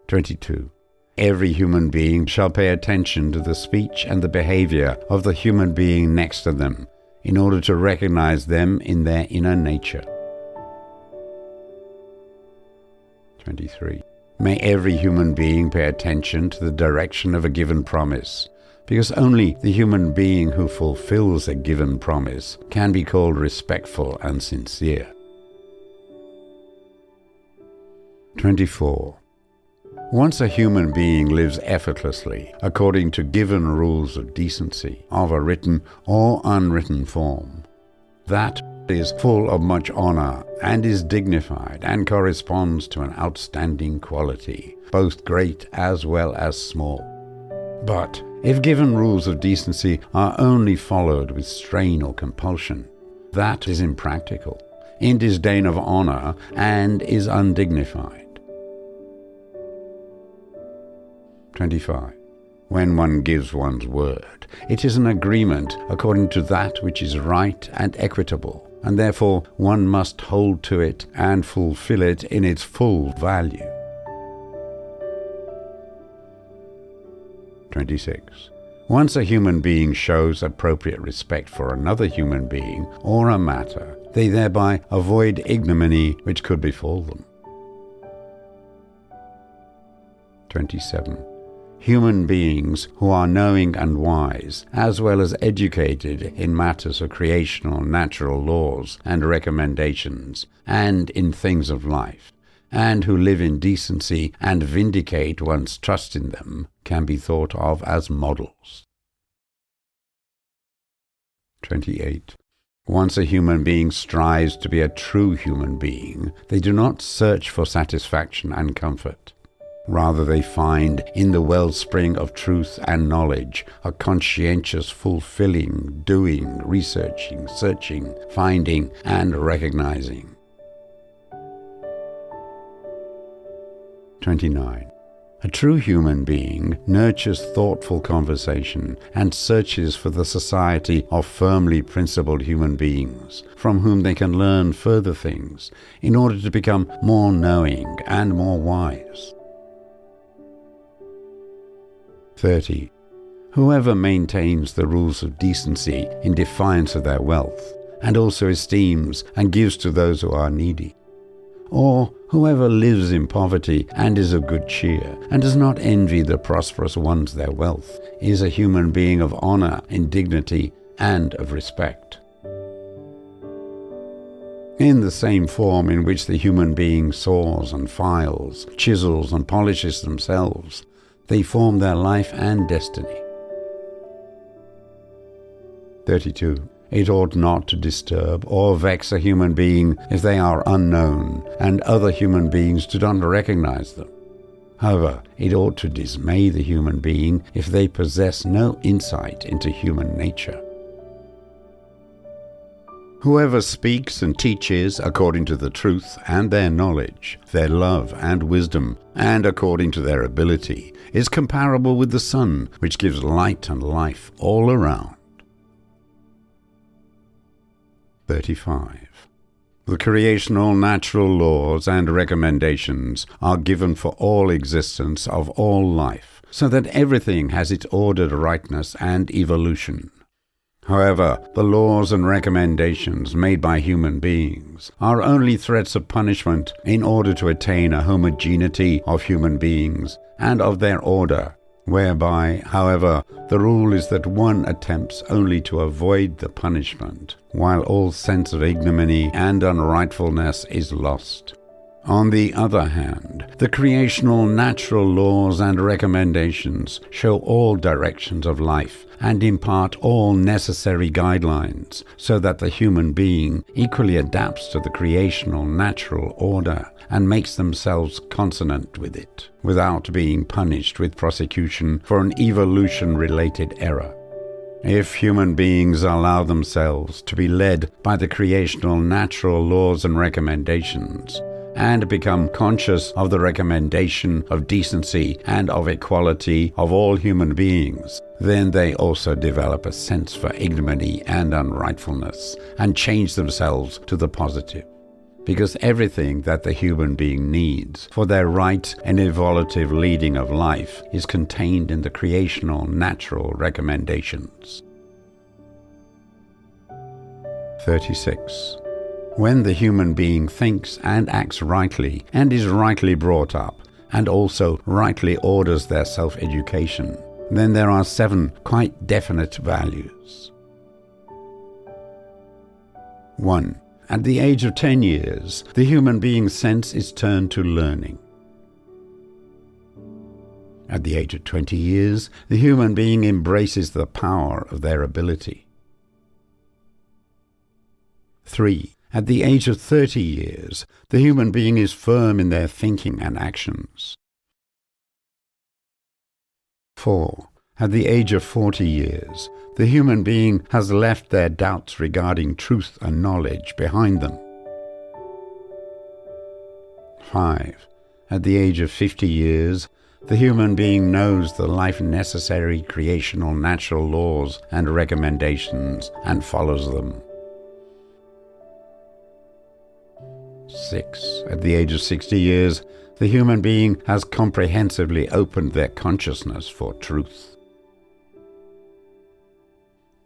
22. Every human being shall pay attention to the speech and the behavior of the human being next to them, in order to recognize them in their inner nature. 23. May every human being pay attention to the direction of a given promise, because only the human being who fulfills a given promise can be called respectful and sincere. 24. Once a human being lives effortlessly according to given rules of decency, of a written or unwritten form, that is full of much honor and is dignified and corresponds to an outstanding quality, both great as well as small. But if given rules of decency are only followed with strain or compulsion, that is impractical, in disdain of honor, and is undignified. 25. When one gives one's word, it is an agreement according to that which is right and equitable, and therefore one must hold to it and fulfill it in its full value. 26. Once a human being shows appropriate respect for another human being or a matter, they thereby avoid ignominy which could befall them. 27. Human beings who are knowing and wise, as well as educated in matters of creational natural laws and recommendations, and in things of life, and who live in decency and vindicate one's trust in them, can be thought of as models. 28. Once a human being strives to be a true human being, they do not search for satisfaction and comfort. Rather, they find in the wellspring of truth and knowledge a conscientious fulfilling, doing, researching, searching, finding, and recognizing. 29. A true human being nurtures thoughtful conversation and searches for the society of firmly principled human beings, from whom they can learn further things, in order to become more knowing and more wise. 30. Whoever maintains the rules of decency in defiance of their wealth, and also esteems and gives to those who are needy, or whoever lives in poverty and is of good cheer, and does not envy the prosperous ones their wealth, is a human being of honor, in dignity, and of respect. In the same form in which the human being saws and files, chisels and polishes themselves, they form their life and destiny. 32. It ought not to disturb or vex a human being if they are unknown and other human beings do not recognize them. However, it ought to dismay the human being if they possess no insight into human nature. Whoever speaks and teaches according to the truth and their knowledge, their love and wisdom, and according to their ability, is comparable with the sun, which gives light and life all around. 35. The creational natural laws and recommendations are given for all existence of all life, so that everything has its ordered rightness and evolution. However, the laws and recommendations made by human beings are only threats of punishment in order to attain a homogeneity of human beings and of their order, whereby, however, the rule is that one attempts only to avoid the punishment, while all sense of ignominy and unrightfulness is lost. On the other hand, the creational natural laws and recommendations show all directions of life and impart all necessary guidelines, so that the human being equally adapts to the creational natural order and makes themselves consonant with it, without being punished with prosecution for an evolution-related error. If human beings allow themselves to be led by the creational natural laws and recommendations, and become conscious of the recommendation of decency and of equality of all human beings, then they also develop a sense for ignominy and unrightfulness, and change themselves to the positive. because everything that the human being needs for their right and evolutive leading of life is contained in the creational natural recommendations. 36. When the human being thinks and acts rightly and is rightly brought up, and also rightly orders their self-education, then there are 7 quite definite values. 1. At the age of 10 years, the human being's sense is turned to learning. At the age of 20 years, the human being embraces the power of their ability. 3. At the age of 30 years, the human being is firm in their thinking and actions. 4. At the age of 40 years, the human being has left their doubts regarding truth and knowledge behind them. 5. At the age of 50 years, the human being knows the life-necessary creational natural laws and recommendations and follows them. 6. At the age of 60 years, the human being has comprehensively opened their consciousness for truth.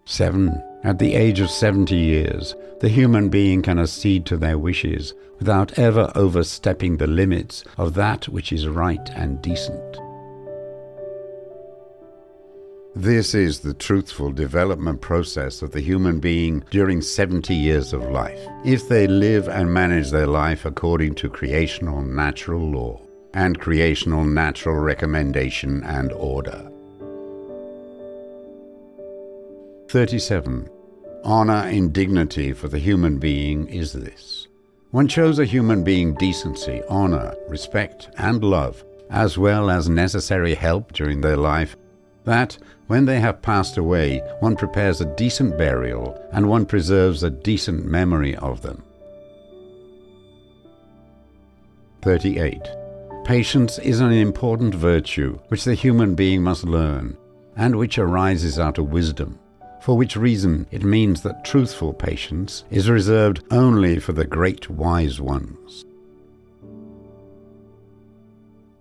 7. At the age of 70 years, the human being can accede to their wishes without ever overstepping the limits of that which is right and decent. This is the truthful development process of the human being during 70 years of life, if they live and manage their life according to creational natural law and creational natural recommendation and order. 37. Honor in dignity for the human being is this. One shows a human being decency, honor, respect, and love, as well as necessary help during their life, that, when they have passed away, one prepares a decent burial and one preserves a decent memory of them. 38. Patience is an important virtue which the human being must learn, and which arises out of wisdom, for which reason it means that truthful patience is reserved only for the great wise ones.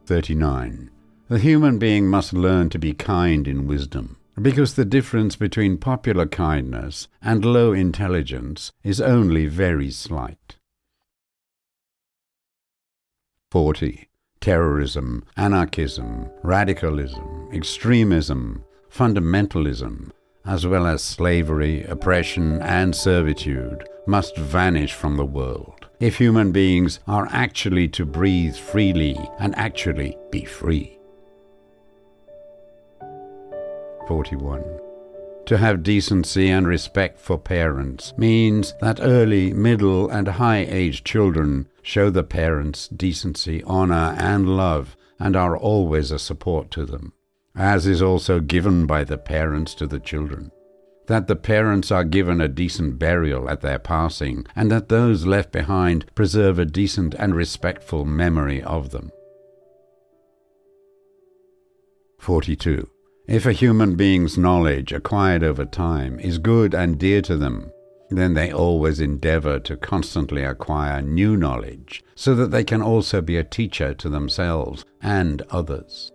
39. The human being must learn to be kind in wisdom, because the difference between popular kindness and low intelligence is only very slight. 40. Terrorism, anarchism, radicalism, extremism, fundamentalism, as well as slavery, oppression, and servitude, must vanish from the world, if human beings are actually to breathe freely and actually be free. 41. To have decency and respect for parents means that early, middle, and high-aged children show the parents decency, honor, and love, and are always a support to them, as is also given by the parents to the children. That the parents are given a decent burial at their passing, and that those left behind preserve a decent and respectful memory of them. 42. If a human being's knowledge acquired over time is good and dear to them, then they always endeavor to constantly acquire new knowledge, so that they can also be a teacher to themselves and others.